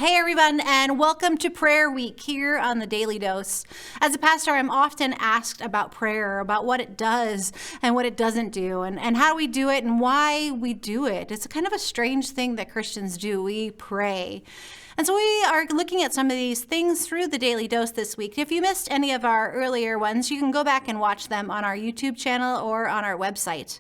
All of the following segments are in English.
Hey everyone, and welcome to Prayer Week here on the Daily Dose. As a pastor, I'm often asked about prayer, about what it does and what it doesn't do, and how we do it and why we do it. It's kind of a strange thing that Christians do. We pray. And so we are looking at some of these things through the Daily Dose this week. If you missed any of our earlier ones, you can go back and watch them on our YouTube channel or on our website.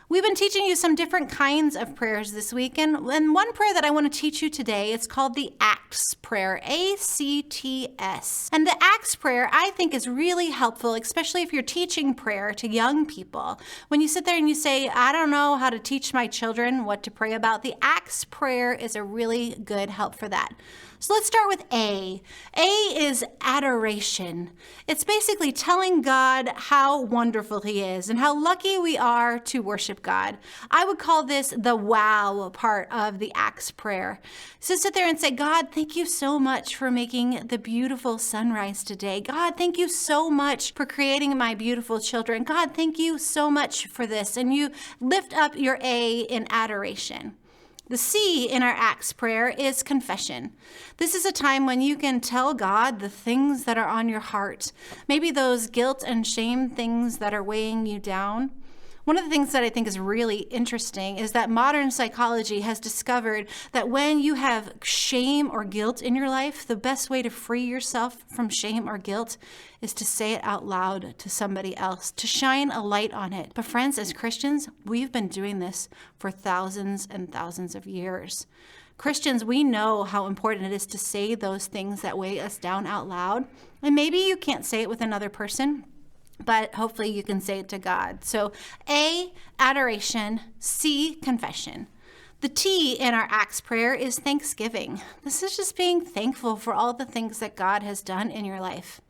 We've been teaching you some different kinds of prayers this week, and one prayer that I want to teach you today is called the ACTS prayer, A-C-T-S. And the ACTS prayer, I think, is really helpful, especially if you're teaching prayer to young people. When you sit there and you say, I don't know how to teach my children what to pray about, the ACTS prayer is a really good help for that. So let's start with A. A is adoration. It's basically telling God how wonderful He is and how lucky we are to worship God. I would call this the wow part of the ACTS prayer. So sit there and say, God, thank you so much for making the beautiful sunrise today. God, thank you so much for creating my beautiful children. God, thank you so much for this. And you lift up your A in adoration. The C in our ACTS prayer is confession. This is a time when you can tell God the things that are on your heart, maybe those guilt and shame things that are weighing you down. One of the things that I think is really interesting is that modern psychology has discovered that when you have shame or guilt in your life, the best way to free yourself from shame or guilt is to say it out loud to somebody else, to shine a light on it. But friends, as Christians, we've been doing this for thousands and thousands of years. Christians, we know how important it is to say those things that weigh us down out loud. And maybe you can't say it with another person, but hopefully you can say it to God. So A, adoration, C, confession. The T in our ACTS prayer is thanksgiving. This is just being thankful for all the things that God has done in your life.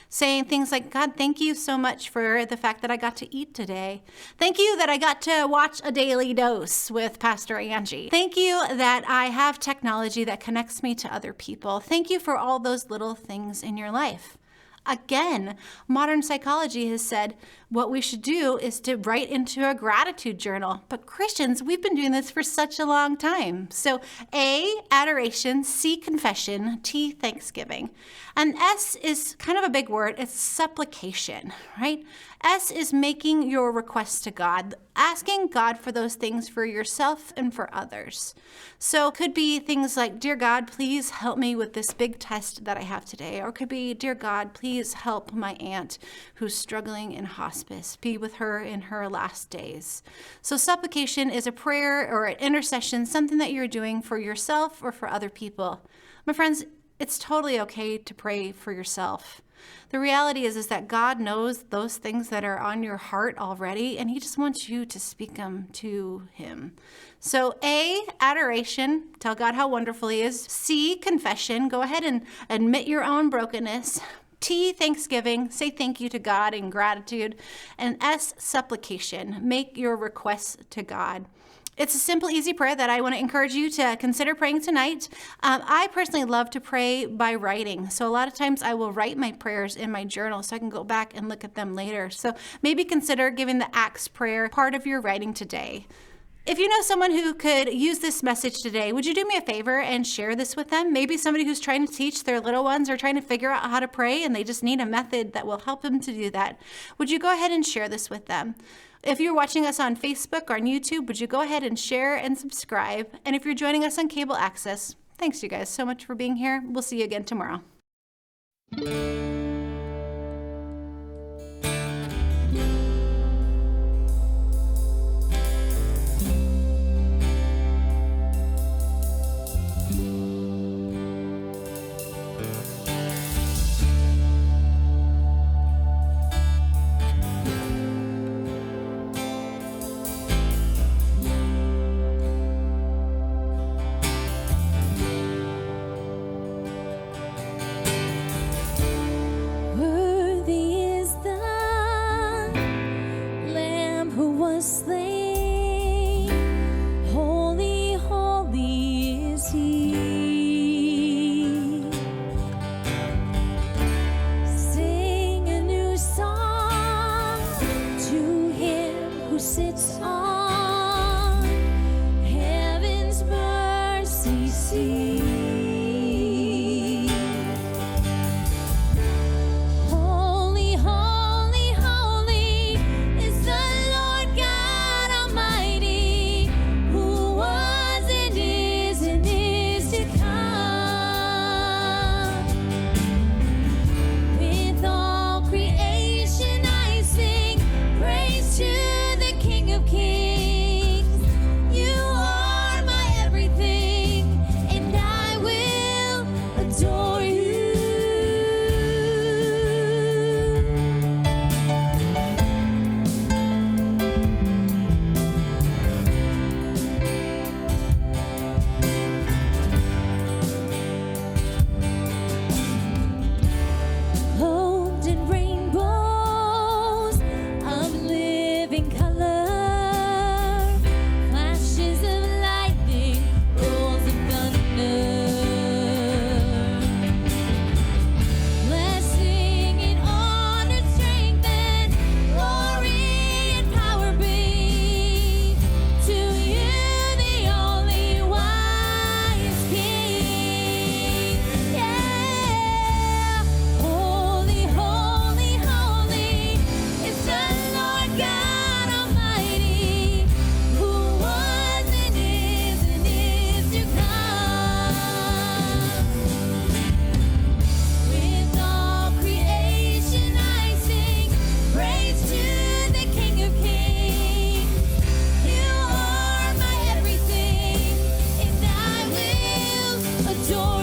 Saying things like, God, thank you so much for the fact that I got to eat today. Thank you that I got to watch a Daily Dose with Pastor Angie. Thank you that I have technology that connects me to other people. Thank you for all those little things in your life. Again, modern psychology has said what we should do is to write into a gratitude journal. But Christians, we've been doing this for such a long time. So A, adoration, C, confession, T, thanksgiving. And S is kind of a big word. It's supplication, right? S is making your requests to God, asking God for those things for yourself and for others. So it could be things like, dear God, please help me with this big test that I have today. Or it could be, dear God, please help my aunt who's struggling in hospice. Be with her in her last days. So supplication is a prayer or an intercession, something that you're doing for yourself or for other people. My friends, it's totally okay to pray for yourself. The reality is that God knows those things that are on your heart already, and He just wants you to speak them to Him. So A, adoration, tell God how wonderful He is. C, confession, go ahead and admit your own brokenness. T, thanksgiving, say thank you to God in gratitude. And S, supplication, make your requests to God. It's a simple, easy prayer that I want to encourage you to consider praying tonight. I personally love to pray by writing. So a lot of times I will write my prayers in my journal so I can go back and look at them later. So maybe consider giving the ACTS prayer part of your writing today. If you know someone who could use this message today, would you do me a favor and share this with them? Maybe somebody who's trying to teach their little ones or trying to figure out how to pray and they just need a method that will help them to do that. Would you go ahead and share this with them? If you're watching us on Facebook or on YouTube, would you go ahead and share and subscribe? And if you're joining us on cable access, thanks you guys so much for being here. We'll see you again tomorrow. your